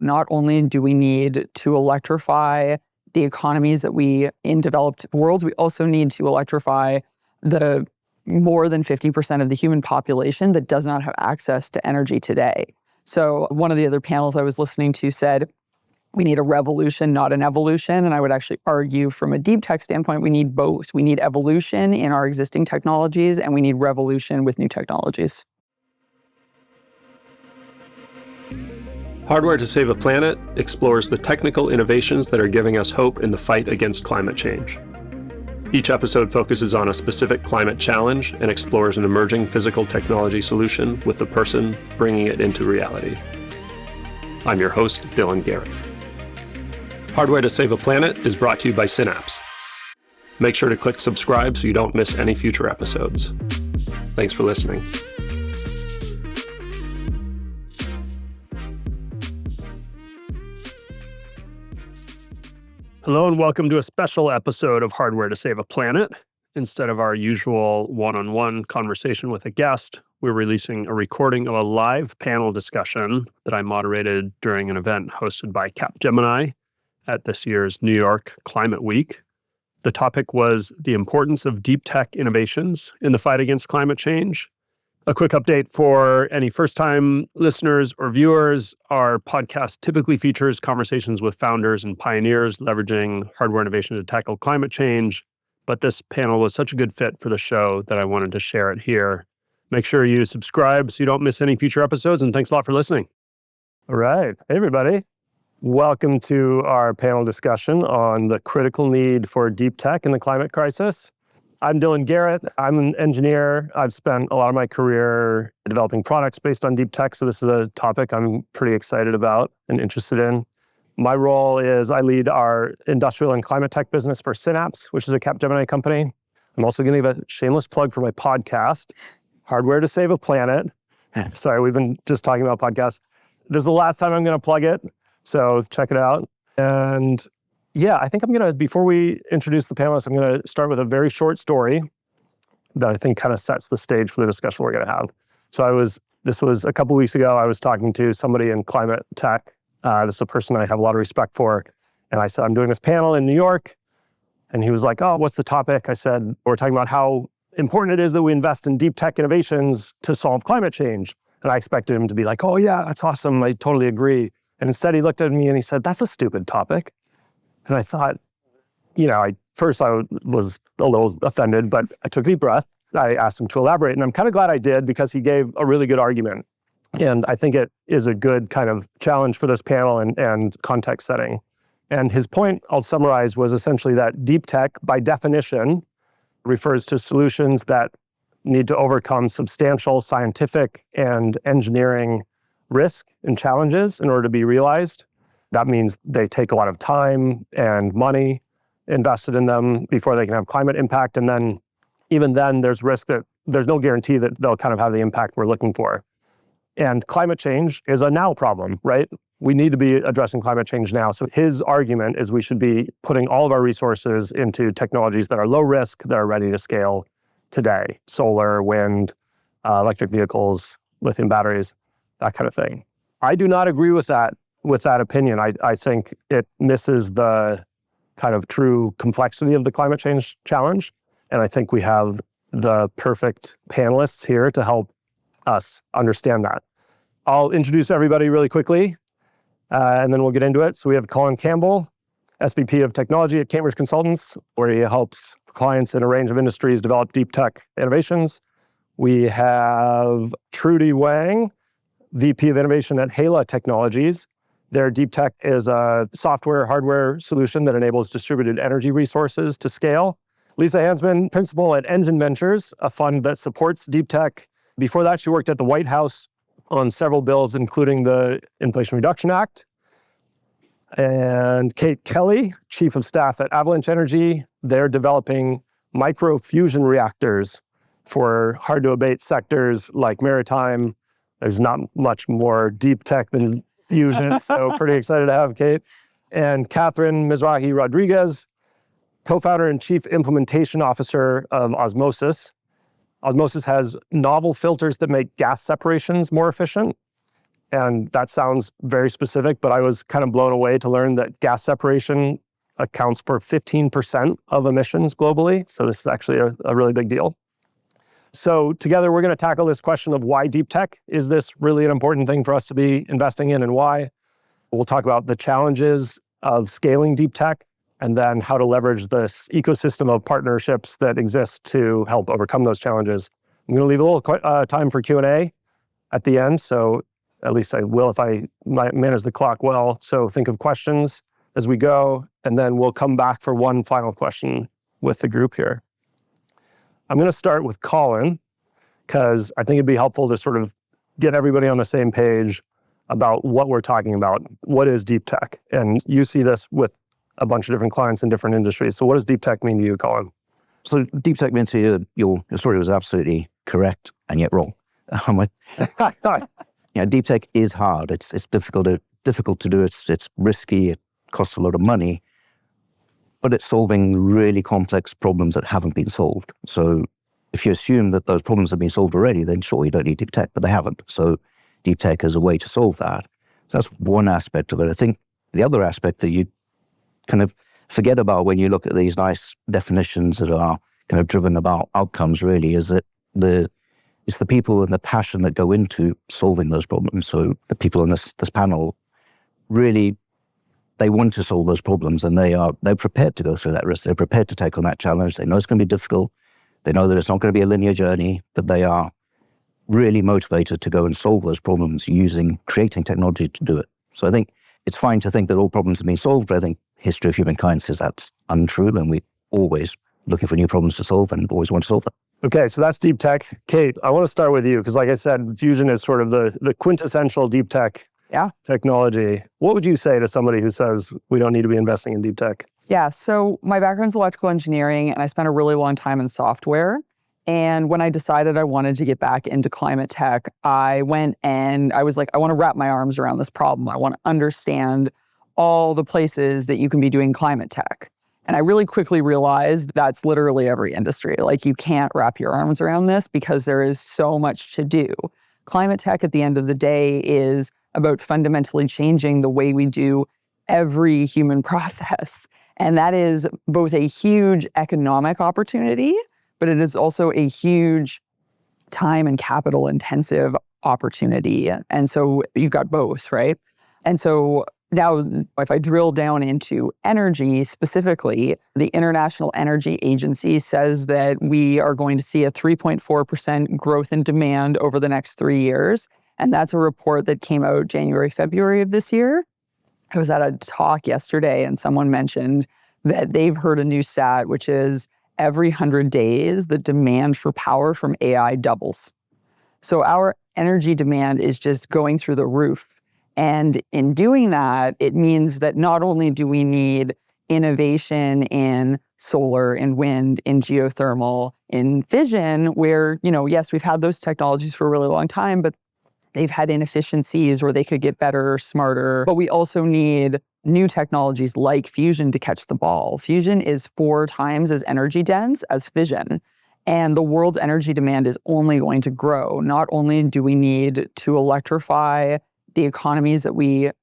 Not only do we need to electrify the economies in developed worlds, we also need to electrify the more than 50% of the human population that does not have access to energy today. So one of the other panels I was listening to said, we need a revolution, not an evolution. And I would actually argue from a deep tech standpoint, we need both. We need evolution in our existing technologies, and we need revolution with new technologies. Hardware to Save a Planet explores the technical innovations that are giving us hope in the fight against climate change. Each episode focuses on a specific climate challenge and explores an emerging physical technology solution with the person bringing it into reality. I'm your host, Dylan Garrett. Hardware to Save a Planet is brought to you by Synapse. Make sure to click subscribe so you don't miss any future episodes. Thanks for listening. Hello and welcome to a special episode of Hardware to Save a Planet. Instead of our usual one-on-one conversation with a guest, we're releasing a recording of a live panel discussion that I moderated during an event hosted by Capgemini at this year's New York Climate Week. The topic was the importance of deep tech innovations in the fight against climate change. A quick update for any first-time listeners or viewers, our podcast typically features conversations with founders and pioneers leveraging hardware innovation to tackle climate change, but this panel was such a good fit for the show that I wanted to share it here. Make sure you subscribe so you don't miss any future episodes, and thanks a lot for listening. All right. Hey, everybody. Welcome to our panel discussion on the critical need for deep tech in the climate crisis. I'm Dylan Garrett. I'm an engineer. I've spent a lot of my career developing products based on deep tech, so this is a topic I'm pretty excited about and interested in. My role is I lead our industrial and climate tech business for Synapse, which is a Capgemini company. I'm also going to give a shameless plug for my podcast, Hardware to Save a Planet. Sorry, we've been just talking about podcasts. This is the last time I'm going to plug it, so check it out. And yeah, I think before we introduce the panelists, I'm going to start with a very short story that I think kind of sets the stage for the discussion we're going to have. So this was a couple weeks ago, I was talking to somebody in climate tech. This is a person I have a lot of respect for. And I said, I'm doing this panel in New York. And he was like, oh, what's the topic? I said, we're talking about how important it is that we invest in deep tech innovations to solve climate change. And I expected him to be like, oh yeah, that's awesome. I totally agree. And instead he looked at me and he said, that's a stupid topic. And I thought, I was a little offended, but I took a deep breath. I asked him to elaborate, and I'm kind of glad I did because he gave a really good argument. And I think it is a good kind of challenge for this panel and context setting. And his point, I'll summarize, was essentially that deep tech, by definition, refers to solutions that need to overcome substantial scientific and engineering risk and challenges in order to be realized. That means they take a lot of time and money invested in them before they can have climate impact. And then, even then, there's risk that there's no guarantee that they'll kind of have the impact we're looking for. And climate change is a now problem, right? We need to be addressing climate change now. So his argument is we should be putting all of our resources into technologies that are low risk, that are ready to scale today. Solar, wind, electric vehicles, lithium batteries, that kind of thing. I do not agree with that opinion. I think it misses the kind of true complexity of the climate change challenge. And I think we have the perfect panelists here to help us understand that. I'll introduce everybody really quickly, and then we'll get into it. So we have Colin Campbell, SVP of Technology at Cambridge Consultants, where he helps clients in a range of industries develop deep tech innovations. We have Trudy Wang, VP of Innovation at Hala Technologies. Their deep tech is a software hardware solution that enables distributed energy resources to scale. Lisa Hansmann, principal at Engine Ventures, a fund that supports deep tech. Before that, she worked at the White House on several bills, including the Inflation Reduction Act. And Kate Kelly, chief of staff at Avalanche Energy. They're developing micro-fusion reactors for hard-to-abate sectors like maritime. There's not much more deep tech than fusion, so pretty excited to have Kate. And Catherine Mizrahi Rodriguez, co-founder and chief implementation officer of Osmoses. Osmoses has novel filters that make gas separations more efficient. And that sounds very specific, but I was kind of blown away to learn that gas separation accounts for 15% of emissions globally. So this is actually a really big deal. So together, we're going to tackle this question of why deep tech. Is this really an important thing for us to be investing in, and why? We'll talk about the challenges of scaling deep tech, and then how to leverage this ecosystem of partnerships that exist to help overcome those challenges. I'm going to leave a little time for Q&A at the end, so at least I will if I manage the clock well. So think of questions as we go, and then we'll come back for one final question with the group here. I'm going to start with Colin, because I think it'd be helpful to sort of get everybody on the same page about what we're talking about. What is deep tech? And you see this with a bunch of different clients in different industries. So what does deep tech mean to you, Colin? So deep tech means to you, your story was absolutely correct and yet wrong. Deep tech is hard. It's difficult to do. It's risky. It costs a lot of money, but it's solving really complex problems that haven't been solved. So if you assume that those problems have been solved already, then sure, you don't need deep tech, but they haven't. So deep tech is a way to solve that. So that's one aspect of it. I think the other aspect that you kind of forget about when you look at these nice definitions that are kind of driven about outcomes really is that it's the people and the passion that go into solving those problems. So the people in this panel really, they want to solve those problems, and they're prepared to go through that risk. They're prepared to take on that challenge. They know it's going to be difficult. They know that it's not going to be a linear journey, but they are really motivated to go and solve those problems creating technology to do it. So I think it's fine to think that all problems have been solved, but I think history of humankind says that's untrue, and we're always looking for new problems to solve and always want to solve them. Okay, so that's deep tech. Kate, I want to start with you, because like I said, fusion is sort of the quintessential deep tech technology. What would you say to somebody who says we don't need to be investing in deep tech? Yeah, so my background's electrical engineering, and I spent a really long time in software. And when I decided I wanted to get back into climate tech, I went and I was like, I want to wrap my arms around this problem. I want to understand all the places that you can be doing climate tech. And I really quickly realized that's literally every industry. Like, you can't wrap your arms around this because there is so much to do. Climate tech at the end of the day is about fundamentally changing the way we do every human process. And that is both a huge economic opportunity, but it is also a huge time and capital intensive opportunity. And so you've got both, right? And so now, if I drill down into energy specifically, the International Energy Agency says that we are going to see a 3.4% growth in demand over the next 3 years. And that's a report that came out January, February of this year. I was at a talk yesterday and someone mentioned that they've heard a new stat, which is every 100 days, the demand for power from AI doubles. So our energy demand is just going through the roof. And in doing that, it means that not only do we need innovation in solar, in wind, in geothermal, in fission, where, yes, we've had those technologies for a really long time, but they've had inefficiencies where they could get better, smarter. But we also need new technologies like fusion to catch the ball. Fusion is 4 times as energy dense as fission. And the world's energy demand is only going to grow. Not only do we need to electrify the economies that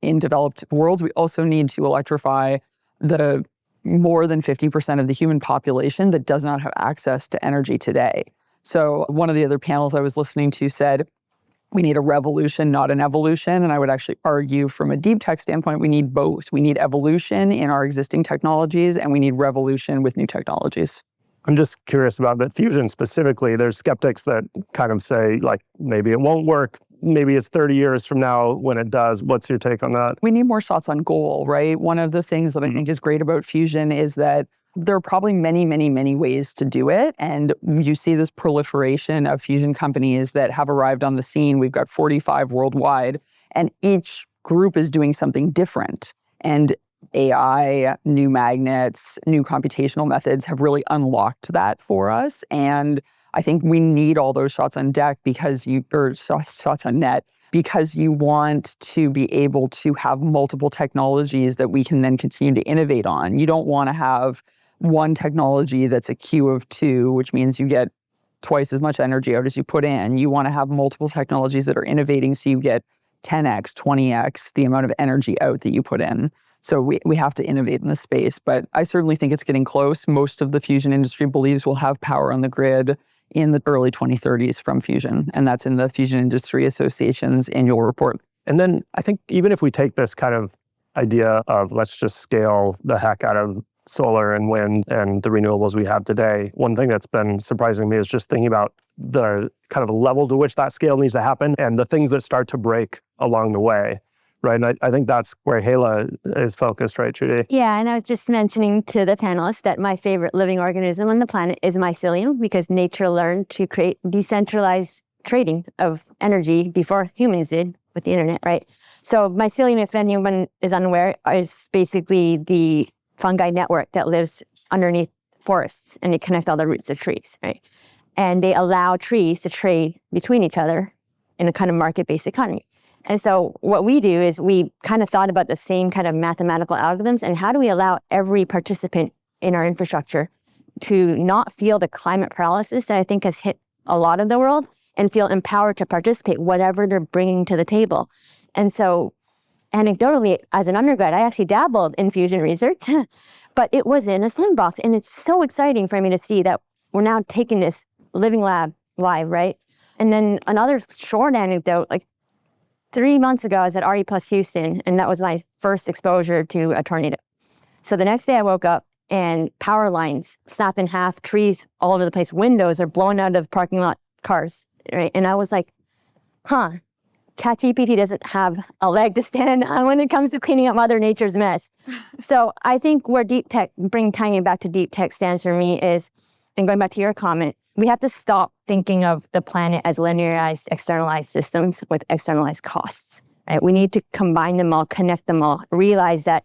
in developed worlds, we also need to electrify the more than 50% of the human population that does not have access to energy today. So one of the other panels I was listening to said, we need a revolution, not an evolution. And I would actually argue from a deep tech standpoint, we need both. We need evolution in our existing technologies, and we need revolution with new technologies. I'm just curious about that fusion specifically. There's skeptics that kind of say, like, maybe it won't work. Maybe it's 30 years from now when it does. What's your take on that? We need more shots on goal, right? One of the things that I think is great about fusion is that there are probably many, many, many ways to do it. And you see this proliferation of fusion companies that have arrived on the scene. We've got 45 worldwide, and each group is doing something different. And AI, new magnets, new computational methods have really unlocked that for us. And I think we need all those shots on deck shots on net, because you want to be able to have multiple technologies that we can then continue to innovate on. You don't want to have one technology that's a queue of 2, which means you get twice as much energy out as you put in. You want to have multiple technologies that are innovating so you get 10x, 20x the amount of energy out that you put in. So we have to innovate in this space. But I certainly think it's getting close. Most of the fusion industry believes we'll have power on the grid in the early 2030s from fusion. And that's in the Fusion Industry Association's annual report. And then I think even if we take this kind of idea of let's just scale the heck out of solar and wind and the renewables we have today, one thing that's been surprising me is just thinking about the kind of level to which that scale needs to happen and the things that start to break along the way, right? And I think that's where Hala is focused, right, Trudy? Yeah, and I was just mentioning to the panelists that my favorite living organism on the planet is mycelium, because nature learned to create decentralized trading of energy before humans did with the internet, right? So mycelium, if anyone is unaware, is basically the fungi network that lives underneath forests, and they connect all the roots of trees, right? And they allow trees to trade between each other in a kind of market-based economy. And so what we do is we kind of thought about the same kind of mathematical algorithms, and how do we allow every participant in our infrastructure to not feel the climate paralysis that I think has hit a lot of the world, and feel empowered to participate whatever they're bringing to the table. And so anecdotally, as an undergrad, I actually dabbled in fusion research, but it was in a sandbox. And it's so exciting for me to see that we're now taking this living lab live, right? And then another short anecdote, like 3 months ago, I was at RE Plus Houston, and that was my first exposure to a tornado. So the next day I woke up and power lines snap in half, trees all over the place, windows are blown out of parking lot cars, right? And I was like, ChatGPT doesn't have a leg to stand on when it comes to cleaning up Mother Nature's mess. So I think where deep tech, tying it back to deep tech, stands for me is, and going back to your comment, we have to stop thinking of the planet as linearized, externalized systems with externalized costs, right? We need to combine them all, connect them all, realize that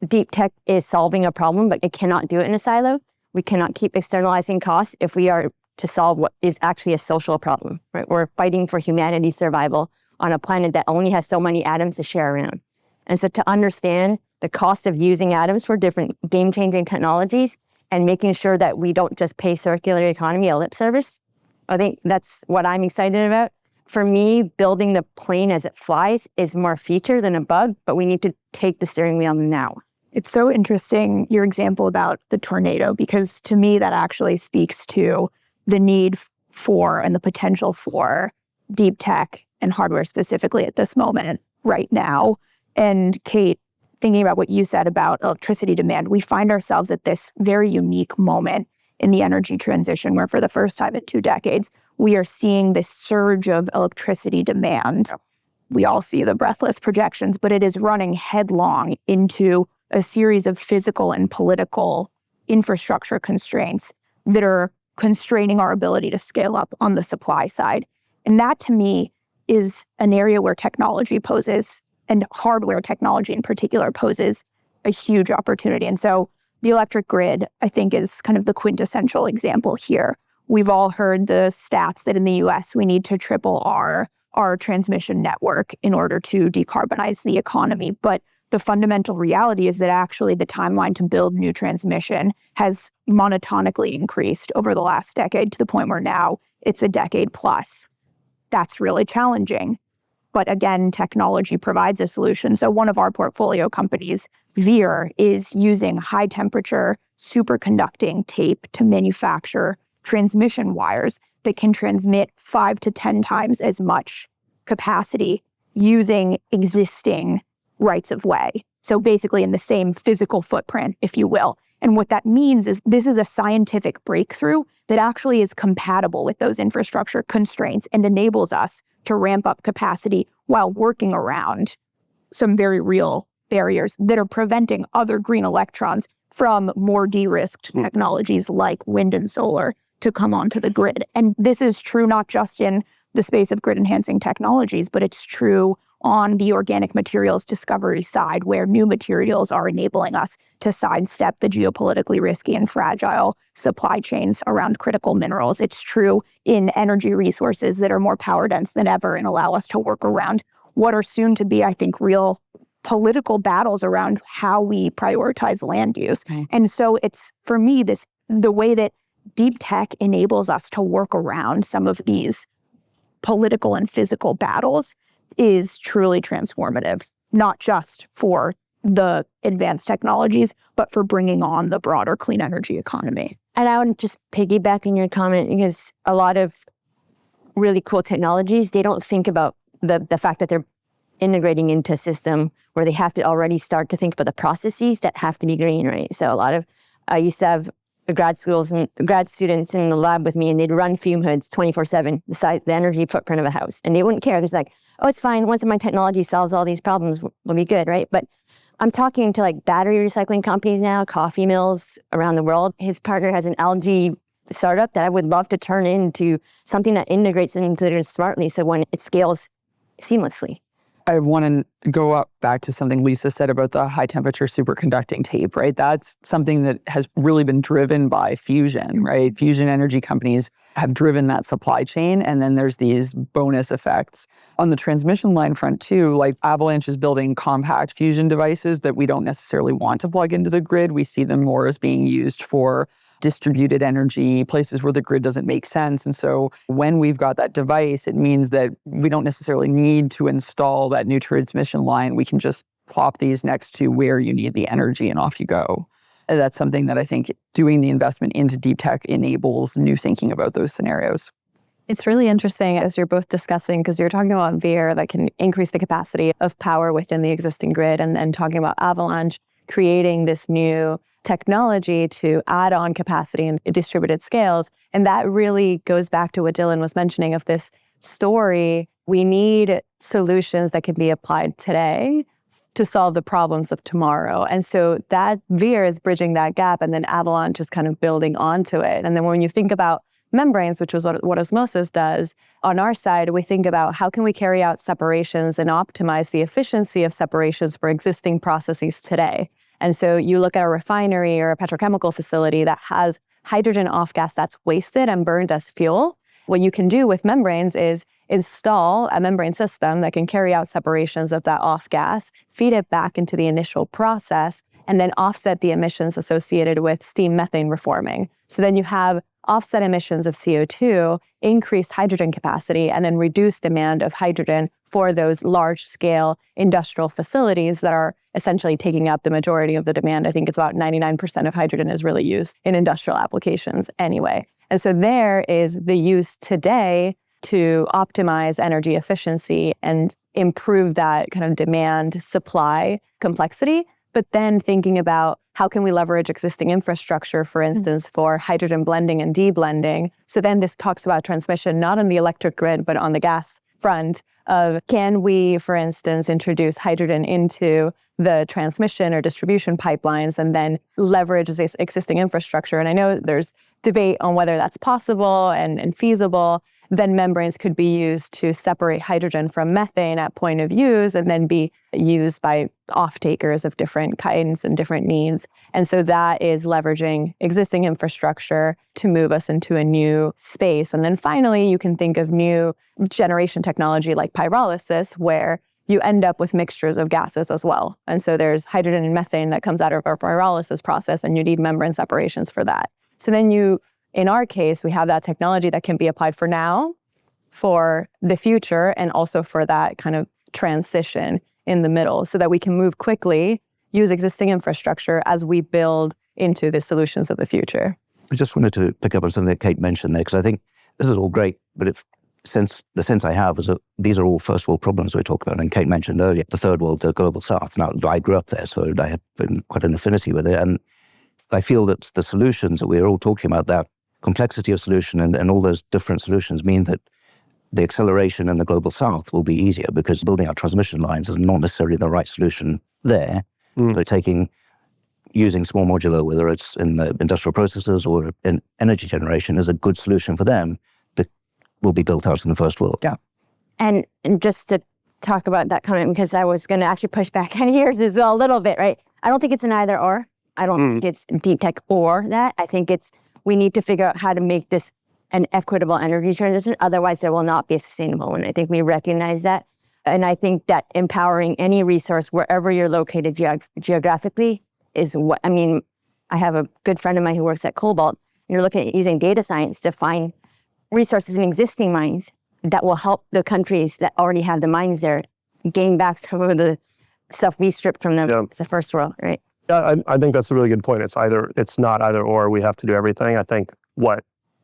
deep tech is solving a problem, but it cannot do it in a silo. We cannot keep externalizing costs if we are to solve what is actually a social problem, right? We're fighting for humanity's survival on a planet that only has so many atoms to share around. And so to understand the cost of using atoms for different game-changing technologies and making sure that we don't just pay circular economy a lip service, I think that's what I'm excited about. For me, building the plane as it flies is more feature than a bug, but we need to take the steering wheel now. It's so interesting, your example about the tornado, because to me that actually speaks to the need for and the potential for deep tech and hardware specifically at this moment right now. And Kate, thinking about what you said about electricity demand, we find ourselves at this very unique moment in the energy transition where for the first time in 2 decades, we are seeing this surge of electricity demand. We all see the breathless projections, but it is running headlong into a series of physical and political infrastructure constraints that are constraining our ability to scale up on the supply side. And that to me is an area where technology poses, and hardware technology in particular, poses a huge opportunity. And so the electric grid, I think, is kind of the quintessential example here. We've all heard the stats that in the US, we need to triple our transmission network in order to decarbonize the economy. But the fundamental reality is that actually the timeline to build new transmission has monotonically increased over the last decade to the point where now it's a decade plus. That's really challenging. But again, technology provides a solution. So one of our portfolio companies, Veer, is using high temperature superconducting tape to manufacture transmission wires that can transmit 5 to 10 times as much capacity using existing rights of way. So basically in the same physical footprint, if you will. And what that means is this is a scientific breakthrough that actually is compatible with those infrastructure constraints and enables us to ramp up capacity while working around some very real barriers that are preventing other green electrons from more de-risked technologies like wind and solar to come onto the grid. And this is true not just in the space of grid enhancing technologies, but it's true on the organic materials discovery side, where new materials are enabling us to sidestep the geopolitically risky and fragile supply chains around critical minerals. It's true in energy resources that are more power dense than ever and allow us to work around what are soon to be, I think, real political battles around how we prioritize land use. Okay. And so it's, for me, the way that deep tech enables us to work around some of these political and physical battles is truly transformative, not just for the advanced technologies, but for bringing on the broader clean energy economy. And I would just piggyback in your comment, because a lot of really cool technologies, they don't think about the fact that they're integrating into a system where they have to already start to think about the processes that have to be green, right? So a lot of, I used to have grad students in the lab with me, and they'd run fume hoods 24/7, the energy footprint of a house. And they wouldn't care. It's like, oh, it's fine. Once my technology solves all these problems, we'll be good, right? But I'm talking to like battery recycling companies now, coffee mills around the world. His partner has an algae startup that I would love to turn into something that integrates and includes smartly, so when it scales seamlessly. I want to go up back to something Lisa said about the high temperature superconducting tape, right? That's something that has really been driven by fusion, right? Fusion energy companies have driven that supply chain. And then there's these bonus effects. On the transmission line front too, like Avalanche is building compact fusion devices that we don't necessarily want to plug into the grid. We see them more as being used for distributed energy, places where the grid doesn't make sense. And so when we've got that device, it means that we don't necessarily need to install that new transmission line. We can just plop these next to where you need the energy and off you go. And that's something that I think doing the investment into deep tech enables new thinking about those scenarios. It's really interesting as you're both discussing, because you're talking about Veer that can increase the capacity of power within the existing grid, and talking about Avalanche creating this new technology to add on capacity in distributed scales. And that really goes back to what Dylan was mentioning of this story. We need solutions that can be applied today to solve the problems of tomorrow. And so that Veer is bridging that gap, and then Avalanche is kind of building onto it. And then when you think about membranes, which was what Osmoses does, on our side, we think about how can we carry out separations and optimize the efficiency of separations for existing processes today. And so you look at a refinery or a petrochemical facility that has hydrogen off gas that's wasted and burned as fuel. What you can do with membranes is install a membrane system that can carry out separations of that off gas, feed it back into the initial process, and then offset the emissions associated with steam methane reforming. So then you have offset emissions of CO2, increased hydrogen capacity, and then reduced demand of hydrogen for those large-scale industrial facilities that are essentially taking up the majority of the demand. I think it's about 99% of hydrogen is really used in industrial applications anyway. And so there is the use today to optimize energy efficiency and improve that kind of demand-supply complexity, but then thinking about how can we leverage existing infrastructure, for instance, for hydrogen blending and deblending. So then this talks about transmission, not on the electric grid, but on the gas front of can we, for instance, introduce hydrogen into the transmission or distribution pipelines and then leverage this existing infrastructure. And I know there's debate on whether that's possible and feasible. Then membranes could be used to separate hydrogen from methane at point of use and then be used by off-takers of different kinds and different needs. And so that is leveraging existing infrastructure to move us into a new space. And then finally, you can think of new generation technology like pyrolysis, where you end up with mixtures of gases as well. And so there's hydrogen and methane that comes out of our pyrolysis process, and you need membrane separations for that. So then in our case, we have that technology that can be applied for now, for the future, and also for that kind of transition in the middle so that we can move quickly, use existing infrastructure as we build into the solutions of the future. I just wanted to pick up on something that Kate mentioned there, because I think this is all great, but the sense I have is that these are all first world problems we talk about. And Kate mentioned earlier, the third world, the global south. Now, I grew up there, so I have been quite an affinity with it. And I feel that the solutions that we're all talking about, that complexity of solution and all those different solutions mean that the acceleration in the global south will be easier, because building out transmission lines is not necessarily the right solution there. But using small modular, whether it's in the industrial processes or in energy generation, is a good solution for them that will be built out in the first world. Yeah. And just to talk about that comment, because I was going to actually push back on yours as well a little bit, right? I don't think it's an either or. I don't think it's deep tech or that. I think we need to figure out how to make this an equitable energy transition. Otherwise, there will not be a sustainable one. I think we recognize that. And I think that empowering any resource wherever you're located geographically is what, I have a good friend of mine who works at Cobalt. You're looking at using data science to find resources in existing mines that will help the countries that already have the mines there gain back some of the stuff we stripped from them as a first world, right? Yeah, I think that's a really good point. It's not either or. We have to do everything. I think what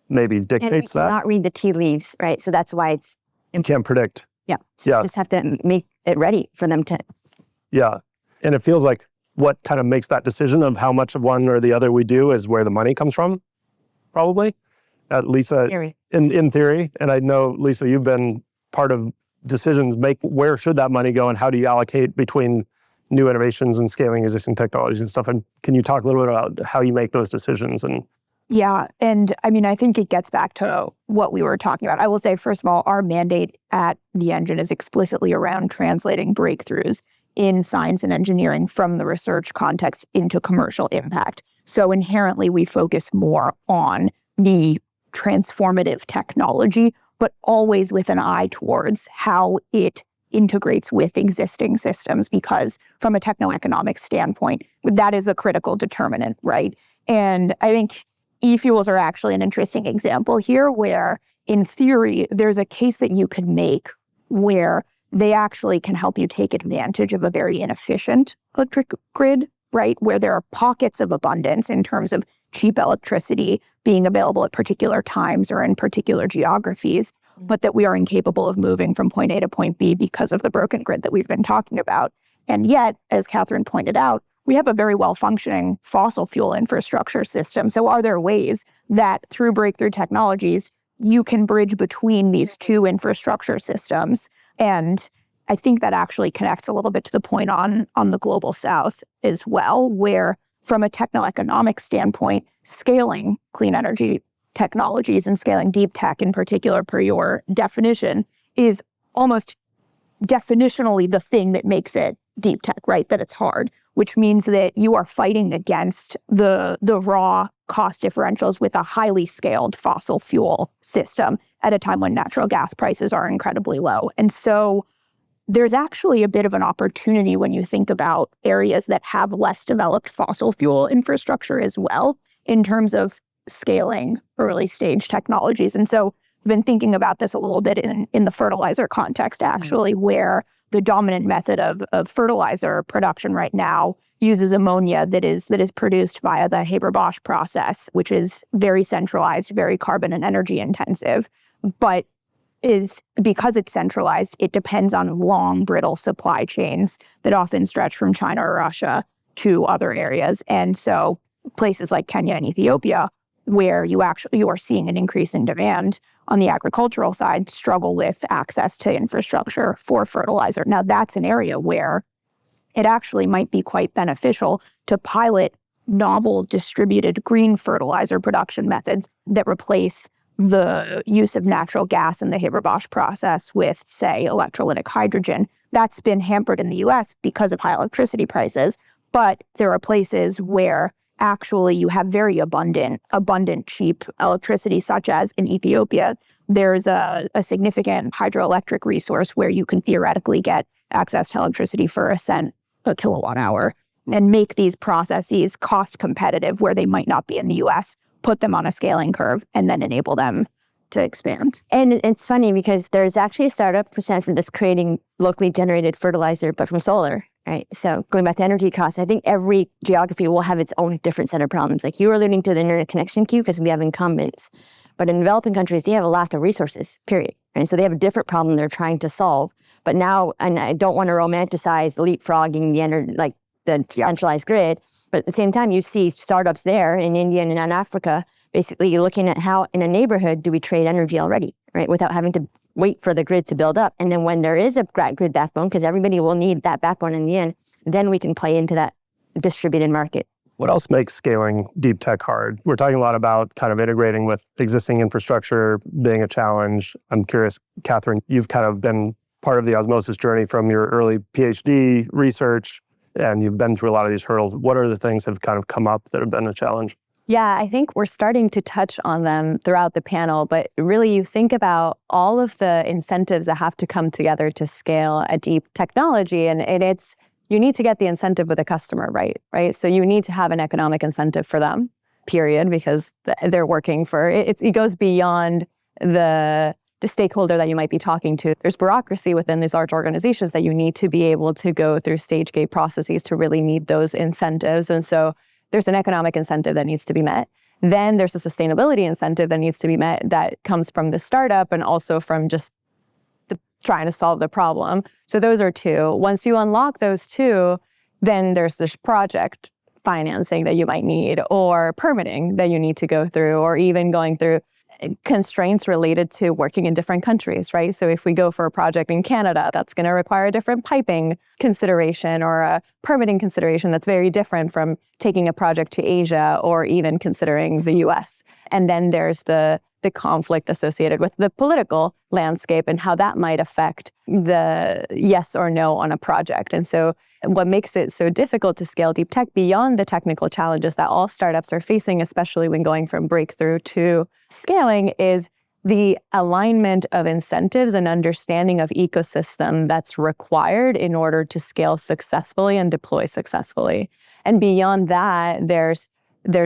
maybe dictates that. Not read the tea leaves, right? So that's why it's You can't predict. So you just have to make it ready for them to. Yeah, and it feels like what kind of makes that decision of how much of one or the other we do is where the money comes from, probably. Lisa, in theory, and I know, Lisa, you've been part of decisions make where should that money go and how do you allocate between new innovations and scaling existing technologies and stuff. And can you talk a little bit about how you make those decisions? And Yeah, and I mean, I think it gets back to what we were talking about. I will say, first of all, our mandate at the Engine is explicitly around translating breakthroughs in science and engineering from the research context into commercial impact. So inherently, we focus more on the transformative technology, but always with an eye towards how it integrates with existing systems, because from a techno-economic standpoint, that is a critical determinant, right? And I think e-fuels are actually an interesting example here where, in theory, there's a case that you could make where they actually can help you take advantage of a very inefficient electric grid, right? Where there are pockets of abundance in terms of cheap electricity being available at particular times or in particular geographies, but that we are incapable of moving from point A to point B because of the broken grid that we've been talking about. And yet, as Catherine pointed out, we have a very well-functioning fossil fuel infrastructure system. So are there ways that through breakthrough technologies, you can bridge between these two infrastructure systems? And I think that actually connects a little bit to the point on the global south as well, where from a techno-economic standpoint, scaling clean energy technologies and scaling deep tech in particular, per your definition, is almost definitionally the thing that makes it deep tech, right? That it's hard, which means that you are fighting against the raw cost differentials with a highly scaled fossil fuel system at a time when natural gas prices are incredibly low. And so there's actually a bit of an opportunity when you think about areas that have less developed fossil fuel infrastructure as well, in terms of scaling early stage technologies. And so I've been thinking about this a little bit in the fertilizer context, actually, where the dominant method of fertilizer production right now uses ammonia that is produced via the Haber-Bosch process, which is very centralized, very carbon and energy intensive, but because it's centralized, it depends on long, brittle supply chains that often stretch from China or Russia to other areas. And so places like Kenya and Ethiopia, where you are seeing an increase in demand on the agricultural side, struggle with access to infrastructure for fertilizer. Now, that's an area where it actually might be quite beneficial to pilot novel distributed green fertilizer production methods that replace the use of natural gas in the Haber-Bosch process with, say, electrolytic hydrogen. That's been hampered in the US because of high electricity prices, but there are places where actually you have very abundant, cheap electricity, such as in Ethiopia. There's a significant hydroelectric resource where you can theoretically get access to electricity for a cent a kilowatt hour and make these processes cost competitive where they might not be in the US, put them on a scaling curve, and then enable them to expand. And it's funny because there's actually a startup for Stanford that's creating locally generated fertilizer, but from solar. Right. So going back to energy costs, I think every geography will have its own different set of problems. Like you were alluding to the internet connection queue because we have incumbents. But in developing countries, they have a lack of resources, period. Right? So they have a different problem they're trying to solve. But now, and I don't want to romanticize leapfrogging the centralized grid, but at the same time, you see startups there in India and in Africa, basically looking at how in a neighborhood do we trade energy already, right? Without having to wait for the grid to build up. And then when there is a grid backbone, because everybody will need that backbone in the end, then we can play into that distributed market. What else makes scaling deep tech hard? We're talking a lot about kind of integrating with existing infrastructure being a challenge. I'm curious, Catherine, you've kind of been part of the Osmoses journey from your early PhD research, and you've been through a lot of these hurdles. What are the things that have kind of come up that have been a challenge? Yeah, I think we're starting to touch on them throughout the panel, but really you think about all of the incentives that have to come together to scale a deep technology, and it's you need to get the incentive with a customer, right? So you need to have an economic incentive for them, period, because they're working for it. It goes beyond the the stakeholder that you might be talking to. There's bureaucracy within these large organizations that you need to be able to go through stage gate processes to really meet those incentives. And so there's an economic incentive that needs to be met. Then there's a sustainability incentive that needs to be met that comes from the startup and also from just trying to solve the problem. So those are two. Once you unlock those two, then there's this project financing that you might need, or permitting that you need to go through, or even going through constraints related to working in different countries, right? So if we go for a project in Canada, that's going to require a different piping consideration or a permitting consideration that's very different from taking a project to Asia or even considering the US. And then there's the conflict associated with the political landscape and how that might affect the yes or no on a project. And so what makes it so difficult to scale deep tech beyond the technical challenges that all startups are facing, especially when going from breakthrough to scaling, is the alignment of incentives and understanding of ecosystem that's required in order to scale successfully and deploy successfully. And beyond that, there's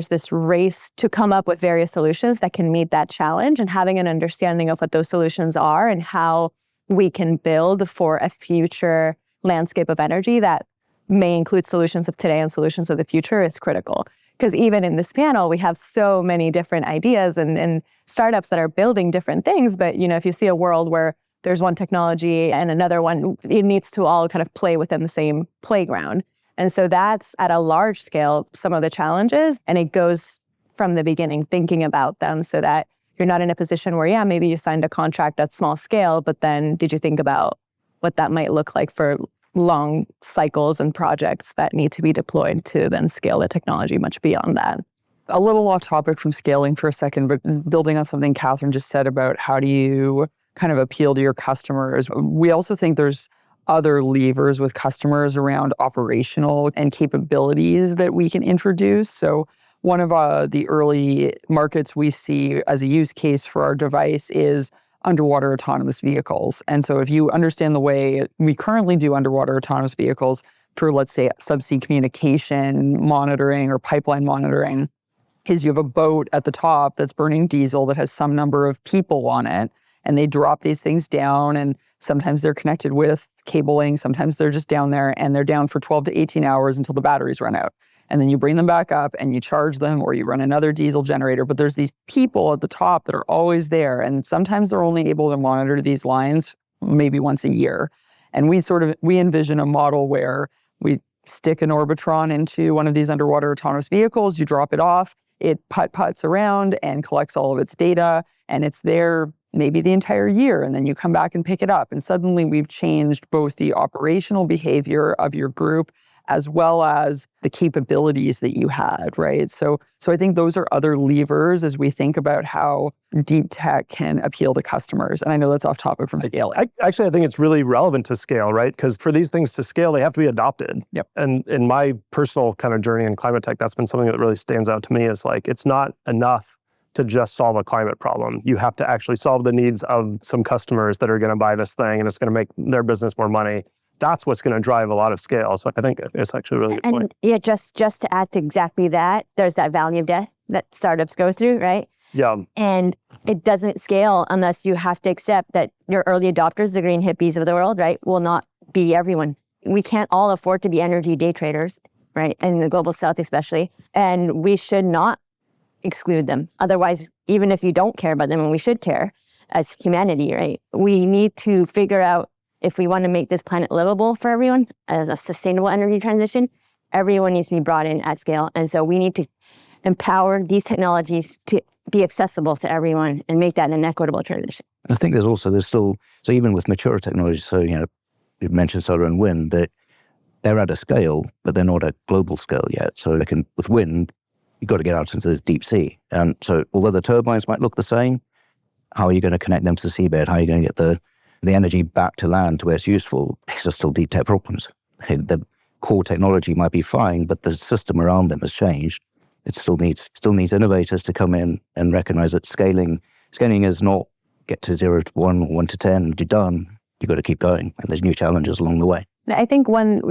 this race to come up with various solutions that can meet that challenge, and having an understanding of what those solutions are and how we can build for a future landscape of energy that may include solutions of today and solutions of the future is critical. Because even in this panel, we have so many different ideas and startups that are building different things. But if you see a world where there's one technology and another one, it needs to all kind of play within the same playground. And so that's at a large scale, some of the challenges, and it goes from the beginning thinking about them so that you're not in a position where, maybe you signed a contract at small scale, but then did you think about what that might look like for long cycles and projects that need to be deployed to then scale the technology much beyond that? A little off topic from scaling for a second, but building on something Catherine just said about how do you kind of appeal to your customers. We also think there's other levers with customers around operational and capabilities that we can introduce. So one of the early markets we see as a use case for our device is underwater autonomous vehicles. And so if you understand the way we currently do underwater autonomous vehicles for, let's say, subsea communication monitoring or pipeline monitoring, is you have a boat at the top that's burning diesel that has some number of people on it, and they drop these things down, and sometimes they're connected with cabling, sometimes they're just down there, and they're down for 12 to 18 hours until the batteries run out. And then you bring them back up and you charge them, or you run another diesel generator. But there's these people at the top that are always there, and sometimes they're only able to monitor these lines maybe once a year. And we envision a model where we stick an Orbitron into one of these underwater autonomous vehicles, you drop it off, it putt-putts around and collects all of its data, and it's there maybe the entire year, and then you come back and pick it up. And suddenly we've changed both the operational behavior of your group as well as the capabilities that you had, right? So I think those are other levers as we think about how deep tech can appeal to customers. And I know that's off topic from scaling. I think it's really relevant to scale, right? Because for these things to scale, they have to be adopted. Yep. And in my personal kind of journey in climate tech, that's been something that really stands out to me, is like, it's not enough to just solve a climate problem. You have to actually solve the needs of some customers that are going to buy this thing, and it's going to make their business more money. That's what's going to drive a lot of scale. So I think it's actually a really good point. Yeah, just to add to exactly that, there's that valley of death that startups go through, right? Yeah. And it doesn't scale unless you have to accept that your early adopters, the green hippies of the world, right, will not be everyone. We can't all afford to be energy day traders, right? In the global south especially. And we should not exclude them. Otherwise, even if you don't care about them, and we should care as humanity, right? We need to figure out, if we want to make this planet livable for everyone as a sustainable energy transition, everyone needs to be brought in at scale. And so we need to empower these technologies to be accessible to everyone and make that an equitable transition. I think there's still, so even with mature technologies, so, you mentioned solar and wind, that they're at a scale, but they're not at global scale yet. So with wind, you've got to get out into the deep sea. And so although the turbines might look the same, how are you going to connect them to the seabed? How are you going to get the energy back to land to where it's useful? These are still deep tech problems. The core technology might be fine, but the system around them has changed. It still needs innovators to come in and recognize that scaling is not get to 0 to 1 or 1 to 10 and you're done. You've got to keep going, and there's new challenges along the way. I think one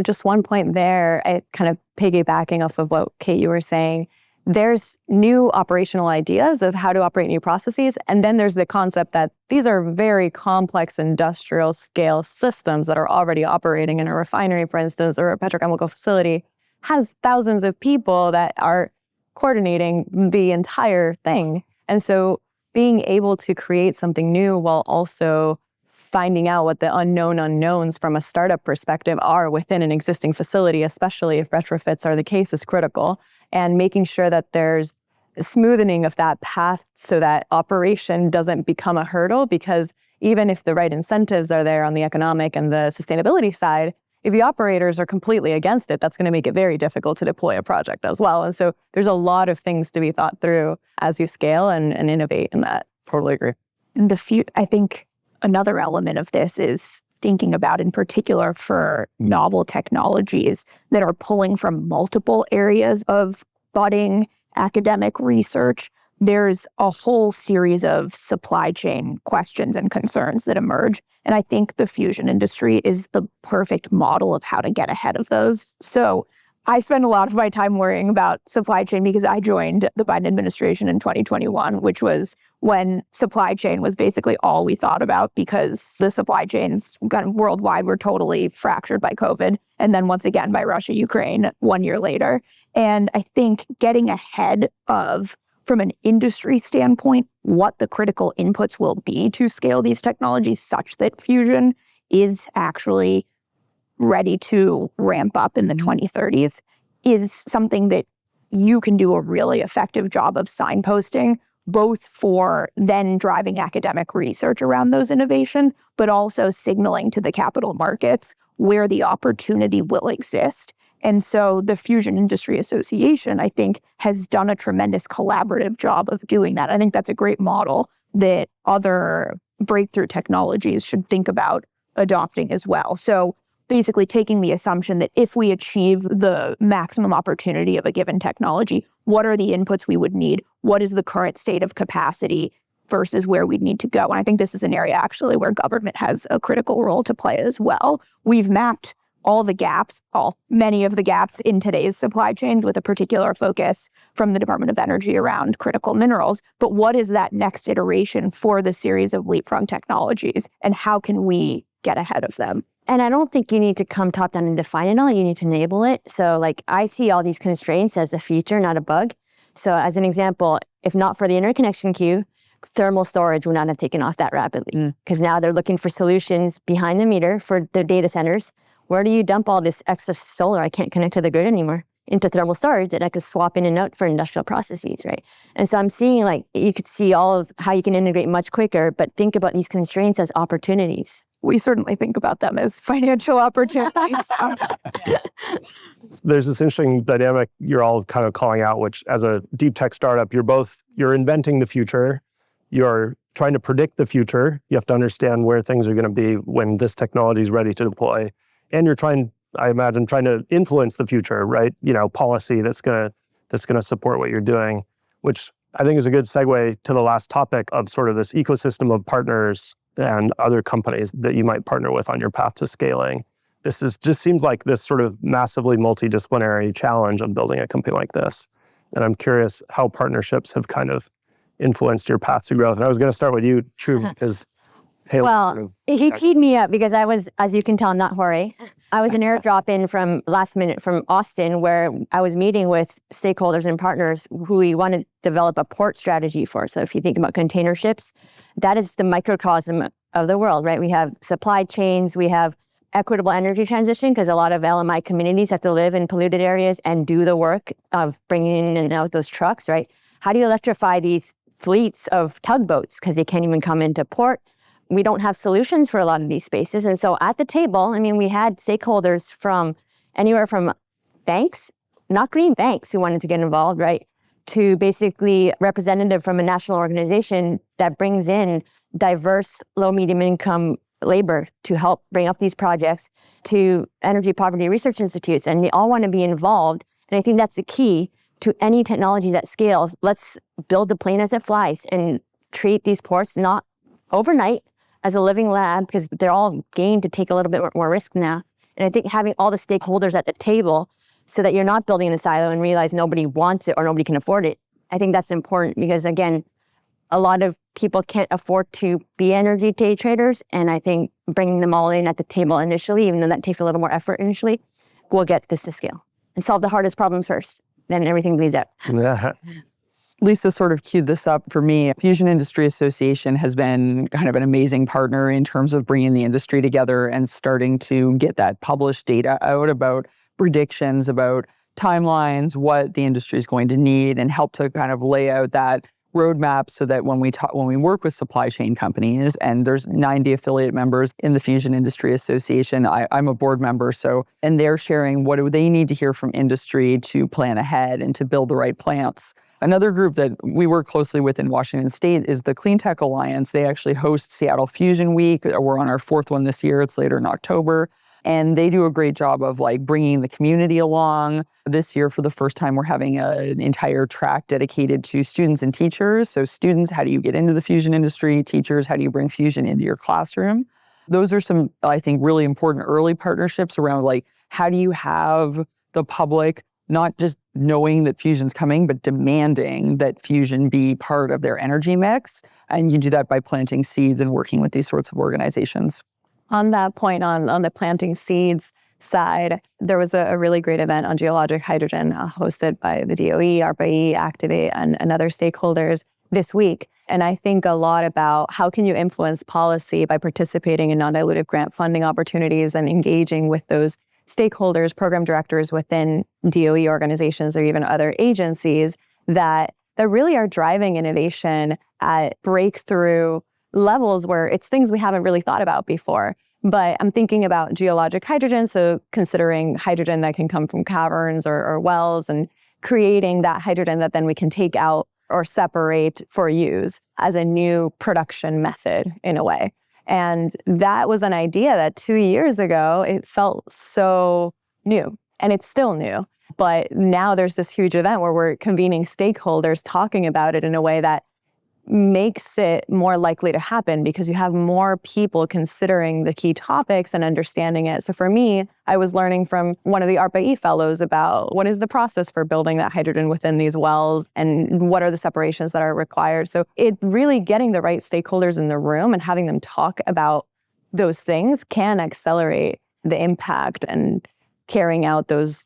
point there, kind of piggybacking off of what Kate, you were saying, there's new operational ideas of how to operate new processes. And then there's the concept that these are very complex industrial scale systems that are already operating in a refinery, for instance, or a petrochemical facility, has thousands of people that are coordinating the entire thing. And so being able to create something new while also finding out what the unknown unknowns from a startup perspective are within an existing facility, especially if retrofits are the case, is critical. And making sure that there's smoothing of that path so that operation doesn't become a hurdle, because even if the right incentives are there on the economic and the sustainability side, if the operators are completely against it, that's going to make it very difficult to deploy a project as well. And so there's a lot of things to be thought through as you scale and innovate in that. Totally agree. And I think another element of this is thinking about, in particular for novel technologies that are pulling from multiple areas of budding academic research, there's a whole series of supply chain questions and concerns that emerge. And I think the fusion industry is the perfect model of how to get ahead of those. So I spend a lot of my time worrying about supply chain because I joined the Biden administration in 2021, which was when supply chain was basically all we thought about, because the supply chains kind of worldwide were totally fractured by COVID. And then once again by Russia, Ukraine 1 year later. And I think getting ahead of, from an industry standpoint, what the critical inputs will be to scale these technologies such that fusion is actually ready to ramp up in the 2030s is something that you can do a really effective job of signposting, both for then driving academic research around those innovations, but also signaling to the capital markets where the opportunity will exist. And so the Fusion Industry Association, I think, has done a tremendous collaborative job of doing that. I think that's a great model that other breakthrough technologies should think about adopting as well. So basically taking the assumption that if we achieve the maximum opportunity of a given technology, what are the inputs we would need? What is the current state of capacity versus where we'd need to go? And I think this is an area actually where government has a critical role to play as well. We've mapped all the gaps, many of the gaps in today's supply chains with a particular focus from the Department of Energy around critical minerals. But what is that next iteration for the series of leapfrog technologies, and how can we get ahead of them? And I don't think you need to come top down and define it all. You need to enable it. So like I see all these constraints as a feature, not a bug. So as an example, if not for the interconnection queue, thermal storage would not have taken off that rapidly, because now they're looking for solutions behind the meter for their data centers. Where do you dump all this excess solar I can't connect to the grid anymore? Into thermal storage that I could swap in and out for industrial processes, right? And so I'm seeing like, you could see all of how you can integrate much quicker, but think about these constraints as opportunities. We certainly think about them as financial opportunities. There's this interesting dynamic you're all kind of calling out, which as a deep tech startup, you're inventing the future. You're trying to predict the future. You have to understand where things are going to be when this technology is ready to deploy. And you're trying to influence the future, right? Policy that's going to support what you're doing, which I think is a good segue to the last topic of sort of this ecosystem of partners and other companies that you might partner with on your path to scaling. Just seems like this sort of massively multidisciplinary challenge of building a company like this. And I'm curious how partnerships have kind of influenced your path to growth. And I was going to start with you, Trudy, because he keyed me up because I was, as you can tell, not Jorge. I was an airdrop in from last minute from Austin, where I was meeting with stakeholders and partners who we want to develop a port strategy for. So if you think about container ships, that is the microcosm of the world, right? We have supply chains, we have equitable energy transition, because a lot of LMI communities have to live in polluted areas and do the work of bringing in and out those trucks, right? How do you electrify these fleets of tugboats because they can't even come into port? We don't have solutions for a lot of these spaces. And so at the table, we had stakeholders from anywhere from banks, not green banks, who wanted to get involved, right, to basically representative from a national organization that brings in diverse low, medium income labor to help bring up these projects, to energy poverty research institutes, and they all want to be involved. And I think that's the key to any technology that scales. Let's build the plane as it flies and treat these ports not overnight as a living lab, because they're all game to take a little bit more risk now. And I think having all the stakeholders at the table so that you're not building in a silo and realize nobody wants it or nobody can afford it. I think that's important because, again, a lot of people can't afford to be energy day traders. And I think bringing them all in at the table initially, even though that takes a little more effort initially, will get this to scale and solve the hardest problems first. Then everything bleeds out. Lisa sort of queued this up for me. Fusion Industry Association has been kind of an amazing partner in terms of bringing the industry together and starting to get that published data out about predictions, about timelines, what the industry is going to need, and help to kind of lay out that roadmap so that when we work with supply chain companies, and there's 90 affiliate members in the Fusion Industry Association, I'm a board member, and they're sharing what do they need to hear from industry to plan ahead and to build the right plants. Another group that we work closely with in Washington State is the Clean Tech Alliance. They actually host Seattle Fusion Week. We're on our 4th one this year. It's later in October. And they do a great job of like bringing the community along. This year, for the first time, we're having an entire track dedicated to students and teachers. So students, how do you get into the fusion industry? Teachers, how do you bring fusion into your classroom? Those are some, I think, really important early partnerships around like, how do you have the public not just knowing that fusion's coming, but demanding that fusion be part of their energy mix. And you do that by planting seeds and working with these sorts of organizations. On that point, on the planting seeds side, there was a really great event on geologic hydrogen hosted by the DOE, ARPA-E, Activate, and other stakeholders this week. And I think a lot about how can you influence policy by participating in non-dilutive grant funding opportunities and engaging with those stakeholders, program directors within DOE organizations or even other agencies that really are driving innovation at breakthrough levels where it's things we haven't really thought about before. But I'm thinking about geologic hydrogen, so considering hydrogen that can come from caverns or wells and creating that hydrogen that then we can take out or separate for use as a new production method in a way. And that was an idea that 2 years ago, it felt so new, and it's still new. But now there's this huge event where we're convening stakeholders talking about it in a way that makes it more likely to happen because you have more people considering the key topics and understanding it. So for me, I was learning from one of the ARPA-E fellows about what is the process for building that hydrogen within these wells and what are the separations that are required. So it really getting the right stakeholders in the room and having them talk about those things can accelerate the impact and carrying out those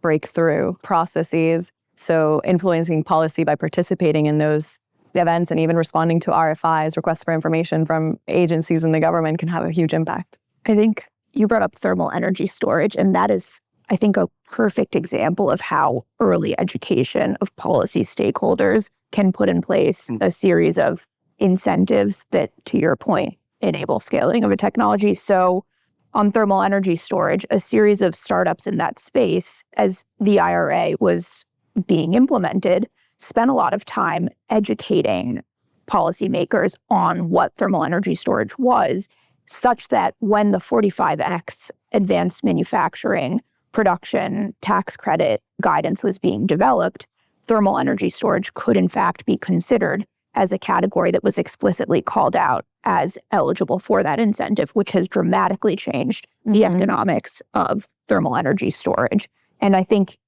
breakthrough processes. So influencing policy by participating in those events and even responding to RFIs, requests for information from agencies in the government can have a huge impact. I think you brought up thermal energy storage, and that is, I think, a perfect example of how early education of policy stakeholders can put in place a series of incentives that, to your point, enable scaling of a technology. So on thermal energy storage, a series of startups in that space, as the IRA was being implemented, spent a lot of time educating policymakers on what thermal energy storage was, such that when the 45X advanced manufacturing production tax credit guidance was being developed, thermal energy storage could in fact be considered as a category that was explicitly called out as eligible for that incentive, which has dramatically changed the economics of thermal energy storage. And I think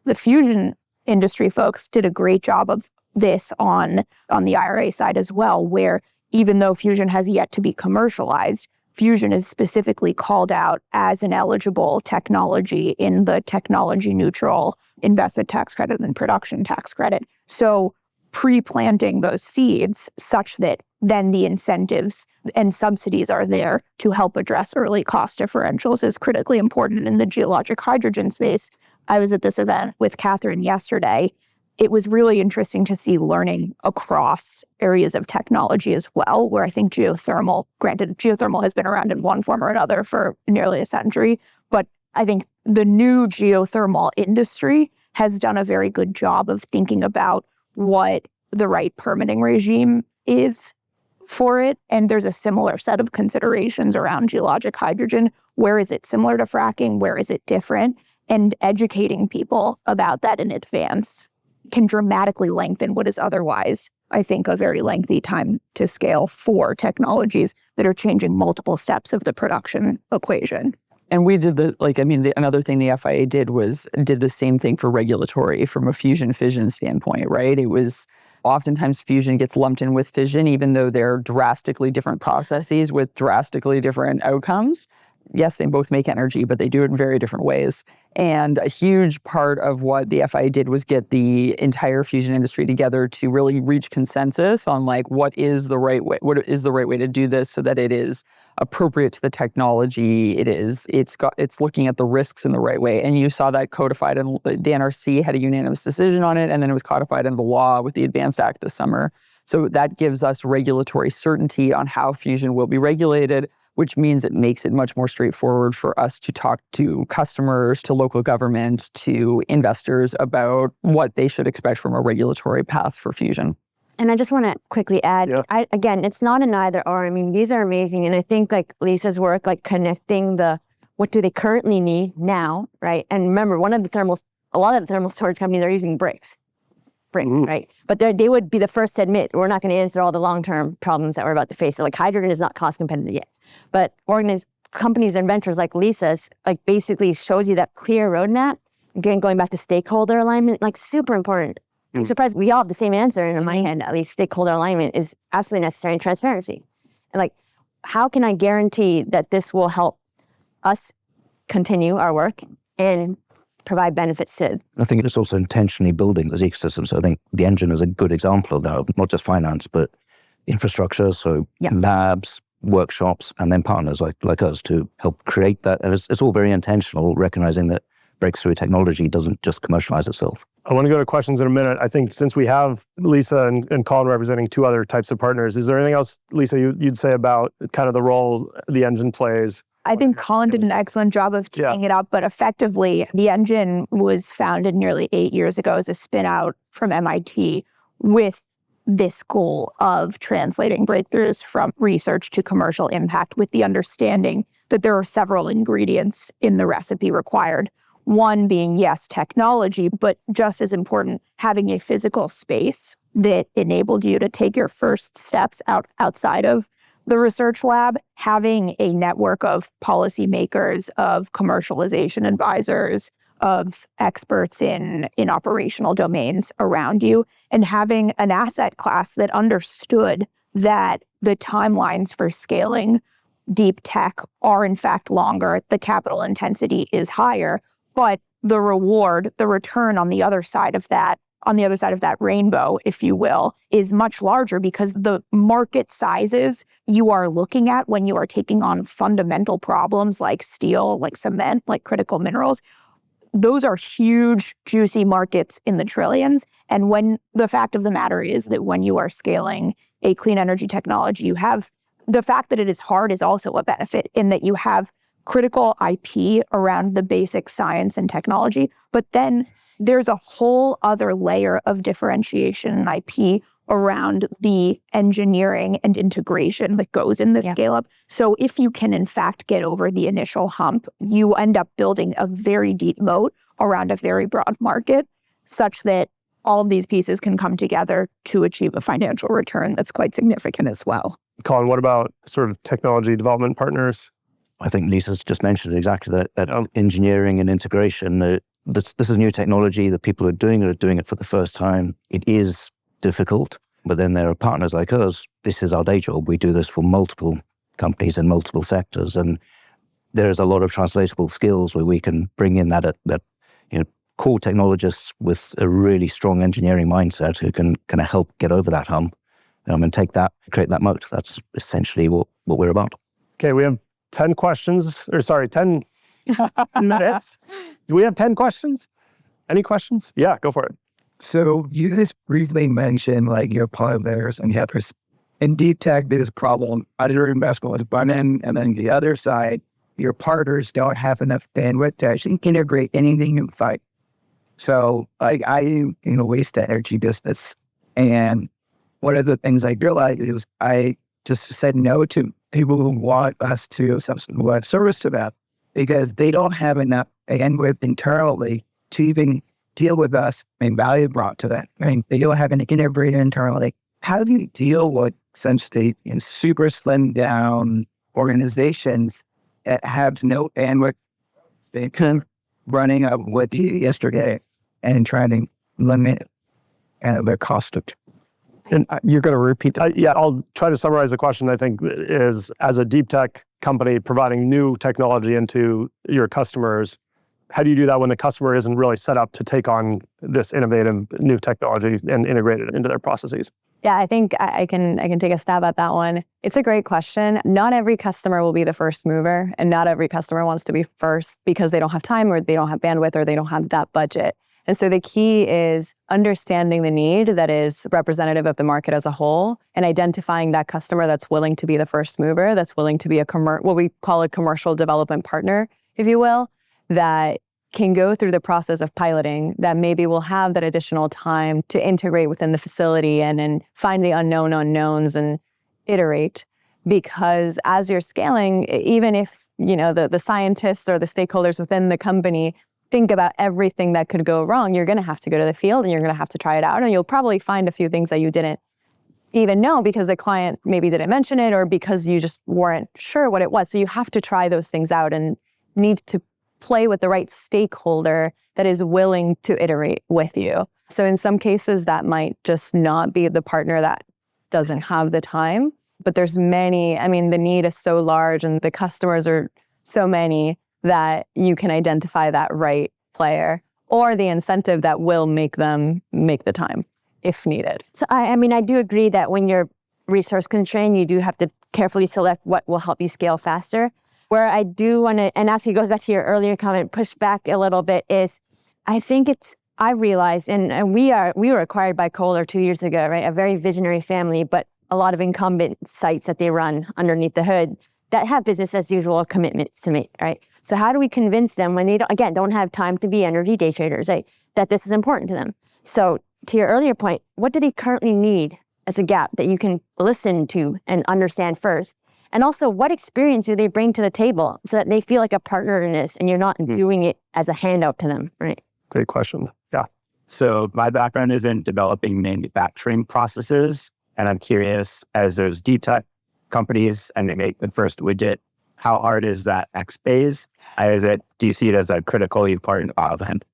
the fusion industry folks did a great job of this on the IRA side as well, where even though fusion has yet to be commercialized, fusion is specifically called out as an eligible technology in the technology neutral investment tax credit and production tax credit. So pre-planting those seeds such that then the incentives and subsidies are there to help address early cost differentials is critically important in the geologic hydrogen space. I was at this event with Catherine yesterday. It was really interesting to see learning across areas of technology as well, where I think geothermal has been around in one form or another for nearly a century, but I think the new geothermal industry has done a very good job of thinking about what the right permitting regime is for it. And there's a similar set of considerations around geologic hydrogen. Where is it similar to fracking? Where is it different? And educating people about that in advance can dramatically lengthen what is otherwise, I think, a very lengthy time to scale for technologies that are changing multiple steps of the production equation. And we did another thing the FIA did the same thing for regulatory from a fusion fission standpoint, right? It was oftentimes fusion gets lumped in with fission, even though they're drastically different processes with drastically different outcomes. Yes, they both make energy, but they do it in very different ways. And a huge part of what the FIA did was get the entire fusion industry together to really reach consensus on what is the right way to do this so that it is appropriate to the technology. It's looking at the risks in the right way. And you saw that codified, and the NRC had a unanimous decision on it, and then it was codified into law with the Advanced Act this summer. So that gives us regulatory certainty on how fusion will be regulated, which means it makes it much more straightforward for us to talk to customers, to local government, to investors about what they should expect from a regulatory path for fusion. And I just want to quickly add, again, it's not an either or. I mean, these are amazing. And I think Lisa's work, connecting what do they currently need now, right? And remember, a lot of the thermal storage companies are using bricks, right? But they would be the first to admit, we're not going to answer all the long-term problems that we're about to face. So hydrogen is not cost competitive yet. But companies and ventures like Lisa's, basically shows you that clear roadmap. Again, going back to stakeholder alignment, super important. I'm surprised we all have the same answer, and in my head, at least stakeholder alignment is absolutely necessary, and transparency. And how can I guarantee that this will help us continue our work and provide benefits to? I think it's also intentionally building those ecosystems. So I think the engine is a good example of that, not just finance, but infrastructure. So labs, workshops, and then partners like us to help create that. And it's all very intentional, recognizing that breakthrough technology doesn't just commercialize itself. I want to go to questions in a minute. I think since we have Lisa and Colin representing two other types of partners, is there anything else, Lisa, you'd say about kind of the role the engine plays? I think Colin did an excellent job of teeing it up, but effectively, the engine was founded nearly 8 years ago as a spin-out from MIT with this goal of translating breakthroughs from research to commercial impact, with the understanding that there are several ingredients in the recipe required. One being, yes, technology, but just as important, having a physical space that enabled you to take your first steps outside of the research lab, having a network of policymakers, of commercialization advisors, of experts in operational domains around you, and having an asset class that understood that the timelines for scaling deep tech are in fact longer, the capital intensity is higher, but the reward, the return on the other side of that rainbow, if you will, is much larger, because the market sizes you are looking at when you are taking on fundamental problems like steel, like cement, like critical minerals, those are huge, juicy markets in the trillions. And when the fact of the matter is that when you are scaling a clean energy technology, you have the fact that it is hard is also a benefit, in that you have critical IP around the basic science and technology, but then there's a whole other layer of differentiation and IP around the engineering and integration that goes in the scale up. So if you can in fact get over the initial hump, you end up building a very deep moat around a very broad market, such that all of these pieces can come together to achieve a financial return that's quite significant as well. Colin, what about sort of technology development partners? I think Lisa's just mentioned exactly that engineering and integration. This is new technology. The people who are doing it for the first time. It is difficult, but then there are partners like us. This is our day job. We do this for multiple companies in multiple sectors, and there is a lot of translatable skills where we can bring in that core technologists with a really strong engineering mindset who can kind of help get over that hump and create that moat. That's essentially what we're about. Okay, we have 10 minutes. Do we have 10 questions? Any questions? Yeah, go for it. So you just briefly mentioned your partners and others. In deep tech, there's a problem. Either investment was one end, and then the other side, your partners don't have enough bandwidth to actually integrate anything in fight. So I am in the waste energy business, and one of the things I realized is I just said no to people who want us to provide service to them, because they don't have enough bandwidth internally to even deal with us and value brought to them. I mean, they don't have an integrator internally. How do you deal with essentially super slimmed down organizations have no bandwidth. They come running up with you yesterday and trying to limit the cost of. And you're going to repeat that. Yeah, I'll try to summarize the question, I think, is as a deep tech company providing new technology into your customers, how do you do that when the customer isn't really set up to take on this innovative new technology and integrate it into their processes? Yeah, I think I can take a stab at that one. It's a great question. Not every customer will be the first mover, and not every customer wants to be first because they don't have time or they don't have bandwidth or they don't have that budget. And so the key is understanding the need that is representative of the market as a whole and identifying that customer that's willing to be the first mover, that's willing to be what we call a commercial development partner, if you will, that can go through the process of piloting, that maybe will have that additional time to integrate within the facility and then find the unknown unknowns and iterate. Because as you're scaling, even if the scientists or the stakeholders within the company think about everything that could go wrong, you're going to have to go to the field and you're going to have to try it out. And you'll probably find a few things that you didn't even know because the client maybe didn't mention it or because you just weren't sure what it was. So you have to try those things out and need to play with the right stakeholder that is willing to iterate with you. So in some cases, that might just not be the partner that doesn't have the time. But there's many, the need is so large and the customers are so many that you can identify that right player or the incentive that will make them make the time if needed. So I do agree that when you're resource constrained, you do have to carefully select what will help you scale faster. Where I do want to, and actually goes back to your earlier comment, push back a little bit, is I realized, and we were acquired by Kohler 2 years ago, right? A very visionary family, but a lot of incumbent sites that they run underneath the hood that have business as usual commitments to make, right? So how do we convince them when they don't have time to be energy day traders, right, that this is important to them? So to your earlier point, what do they currently need as a gap that you can listen to and understand first? And also, what experience do they bring to the table so that they feel like a partner in this and you're not doing it as a handout to them, right? Great question. Yeah. So my background is in developing manufacturing processes. And I'm curious, as those deep tech companies and they make the first widget, how hard is that X phase? Do you see it as a critical part of it?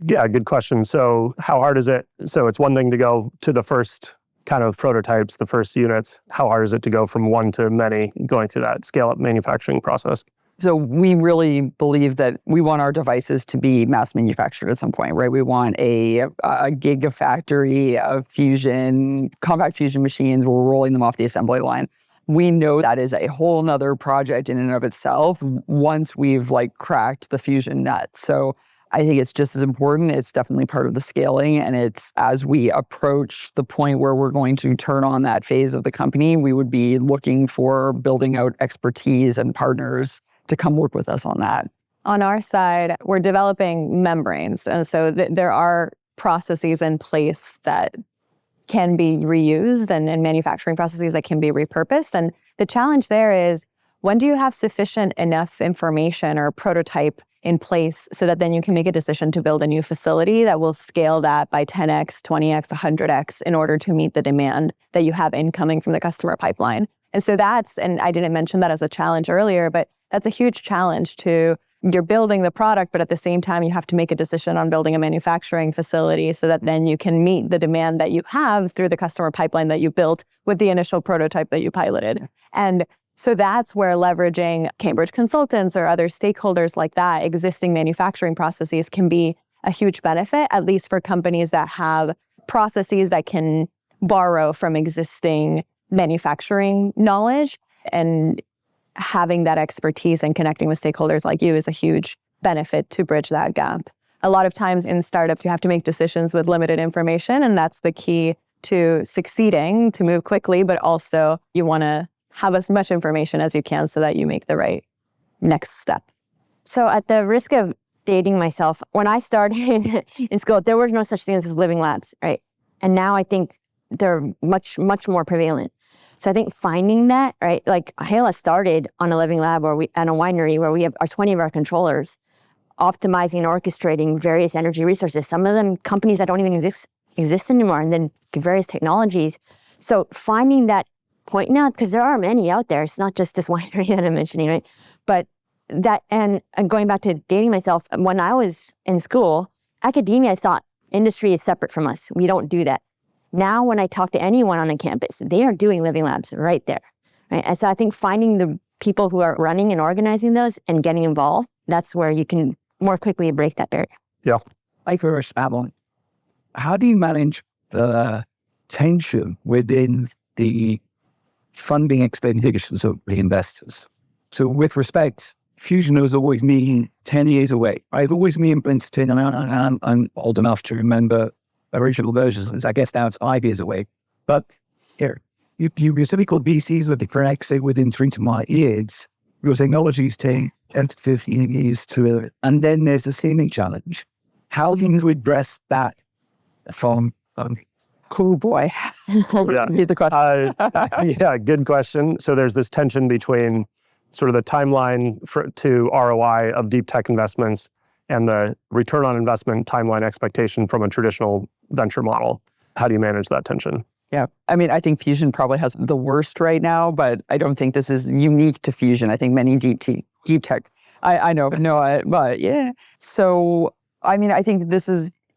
Yeah, good question. So how hard is it? So it's one thing to go to the first kind of prototypes, the first units. How hard is it to go from one to many, going through that scale-up manufacturing process? So we really believe that we want our devices to be mass manufactured at some point, right? We want a gigafactory of compact fusion machines. We're rolling them off the assembly line. We know that is a whole nother project in and of itself once we've cracked the fusion nut. So I think it's just as important. It's definitely part of the scaling. And it's as we approach the point where we're going to turn on that phase of the company, we would be looking for building out expertise and partners to come work with us on that. On our side, we're developing membranes. And so there are processes in place that can be reused and manufacturing processes that can be repurposed. And the challenge there is, when do you have sufficient enough information or prototype in place so that then you can make a decision to build a new facility that will scale that by 10x, 20x, 100x in order to meet the demand that you have incoming from the customer pipeline. And so and I didn't mention that as a challenge earlier, but that's a huge challenge you're building the product, but at the same time, you have to make a decision on building a manufacturing facility so that then you can meet the demand that you have through the customer pipeline that you built with the initial prototype that you piloted. And so that's where leveraging Cambridge consultants or other stakeholders like that, existing manufacturing processes can be a huge benefit, at least for companies that have processes that can borrow from existing manufacturing knowledge. And having that expertise and connecting with stakeholders like you is a huge benefit to bridge that gap. A lot of times in startups, you have to make decisions with limited information, and that's the key to succeeding, to move quickly, but also you want to have as much information as you can so that you make the right next step. So at the risk of dating myself, when I started in school, there were no such things as living labs, right? And now I think they're much, much more prevalent. So I think finding that, right, Hala started on a living lab at a winery where we have 20 of our controllers optimizing and orchestrating various energy resources. Some of them companies that don't even exist anymore, and then various technologies. So finding that point now, because there are many out there, it's not just this winery that I'm mentioning, right? But and going back to dating myself, when I was in school, academia thought industry is separate from us. We don't do that. Now, when I talk to anyone on a campus, they are doing living labs right there. Right? And so I think finding the people who are running and organizing those and getting involved, that's where you can more quickly break that barrier. Yeah. Like for Avalanche, how do you manage the tension within the funding expectations of the investors? So with respect, fusion is always me 10 years away. I've always me in Princeton, and I'm old enough to remember original versions. I guess now it's 5 years away. But here, you typical VCs with the exit within 3 to 5 years. Your technologies take 10 to 15 years to, and then there's the scaling challenge. How do you address that from Cool boy. Yeah. Read the question. Yeah, good question. So there's this tension between sort of the timeline to ROI of deep tech investments and the return on investment timeline expectation from a traditional venture model. How do you manage that tension? Yeah. I mean, I think Fusion probably has the worst right now, but I don't think this is unique to Fusion. I think many deep tech, I know, but yeah. So, I mean, I think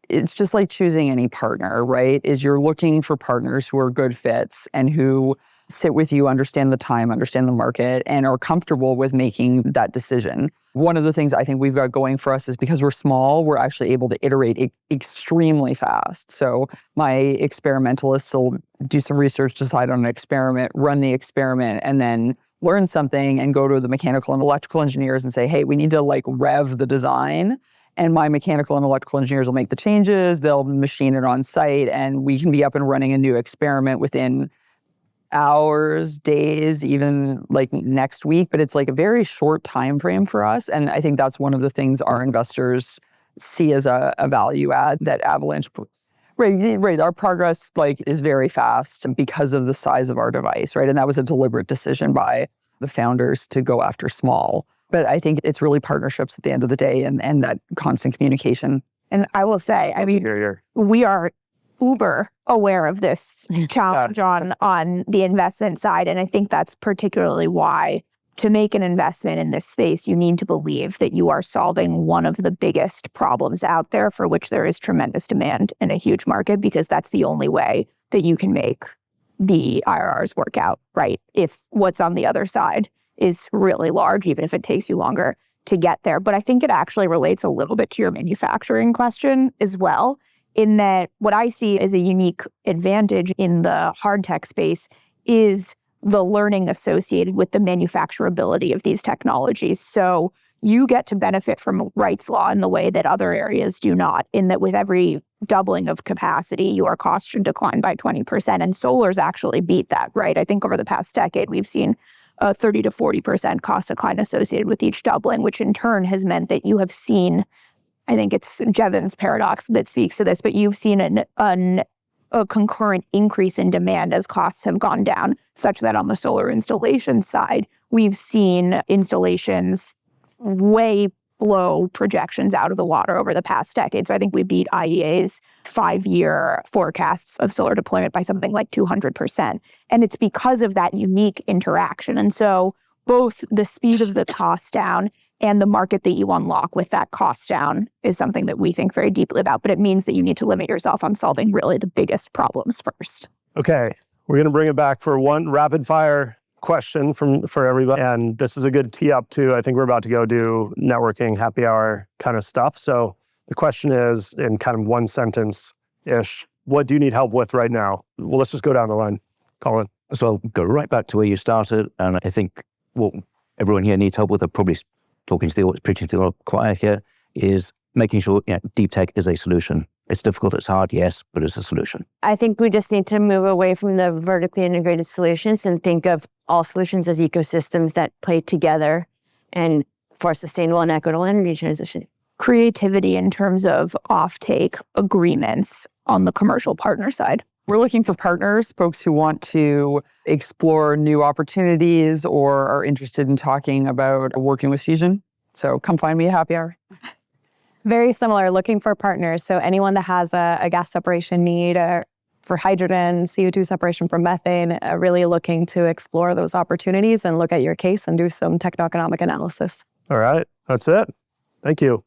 it's just like choosing any partner, right? Is you're looking for partners who are good fits and who sit with you, understand the time, understand the market, and are comfortable with making that decision. One of the things I think we've got going for us is because we're small, we're actually able to iterate extremely fast. So my experimentalists will do some research, decide on an experiment, run the experiment, and then learn something and go to the mechanical and electrical engineers and say, hey, we need to like rev the design. And my mechanical and electrical engineers will make the changes, they'll machine it on site, and we can be up and running a new experiment within hours, days, even like next week. But it's like a very short time frame for us. And I think that's one of the things our investors see as a value add that Avalanche, right. Our progress like is very fast because of the size of our device, right? And that was a deliberate decision by the founders to go after small. But I think it's really partnerships at the end of the day and that constant communication. And I will say, I mean, we are uber aware of this challenge on the investment side. And I think that's particularly why to make an investment in this space, you need to believe that you are solving one of the biggest problems out there for which there is tremendous demand in a huge market, because that's the only way that you can make the IRRs work out, right? If what's on the other side is really large, even if it takes you longer to get there. But I think it actually relates a little bit to your manufacturing question as well, in that what I see as a unique advantage in the hard tech space is the learning associated with the manufacturability of these technologies. So you get to benefit from Wright's law in the way that other areas do not, in that with every doubling of capacity, your cost should decline by 20%. And solar's actually beat that, right? I think over the past decade, we've seen a 30 to 40% cost decline associated with each doubling, which in turn has meant that you have seen, I think it's Jevons paradox that speaks to this, but you've seen a concurrent increase in demand as costs have gone down, such that on the solar installation side, we've seen installations way blow projections out of the water over the past decade. So I think we beat IEA's 5-year forecasts of solar deployment by something like 200%. And it's because of that unique interaction. And so both the speed of the cost down and the market that you unlock with that cost down is something that we think very deeply about. But it means that you need to limit yourself on solving really the biggest problems first. Okay, we're going to bring it back for one rapid fire question for everybody. And this is a good tee up to, I think we're about to go do networking, happy hour kind of stuff. So the question is, in kind of one sentence-ish, what do you need help with right now? Well, let's just go down the line. Colin. So I'll go right back to where you started. And I think what everyone here needs help with, are probably preaching to the choir here, is making sure deep tech is a solution. It's difficult, it's hard, yes, but it's a solution. I think we just need to move away from the vertically integrated solutions and think of all solutions as ecosystems that play together and for sustainable and equitable energy transition. Creativity in terms of offtake agreements on the commercial partner side. We're looking for partners, folks who want to explore new opportunities or are interested in talking about working with Fusion. So come find me at happy hour. Very similar, looking for partners. So anyone that has a gas separation need for hydrogen, CO2 separation from methane, really looking to explore those opportunities and look at your case and do some techno-economic analysis. All right. That's it. Thank you.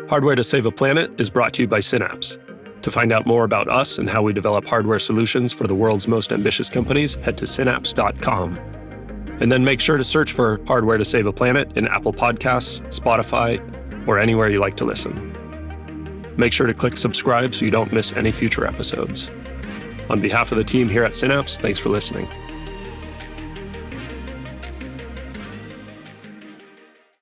Hardware to Save a Planet is brought to you by Synapse. To find out more about us and how we develop hardware solutions for the world's most ambitious companies, head to synapse.com. And then make sure to search for Hardware to Save a Planet in Apple Podcasts, Spotify, or anywhere you like to listen. Make sure to click subscribe so you don't miss any future episodes. On behalf of the team here at Synapse, thanks for listening.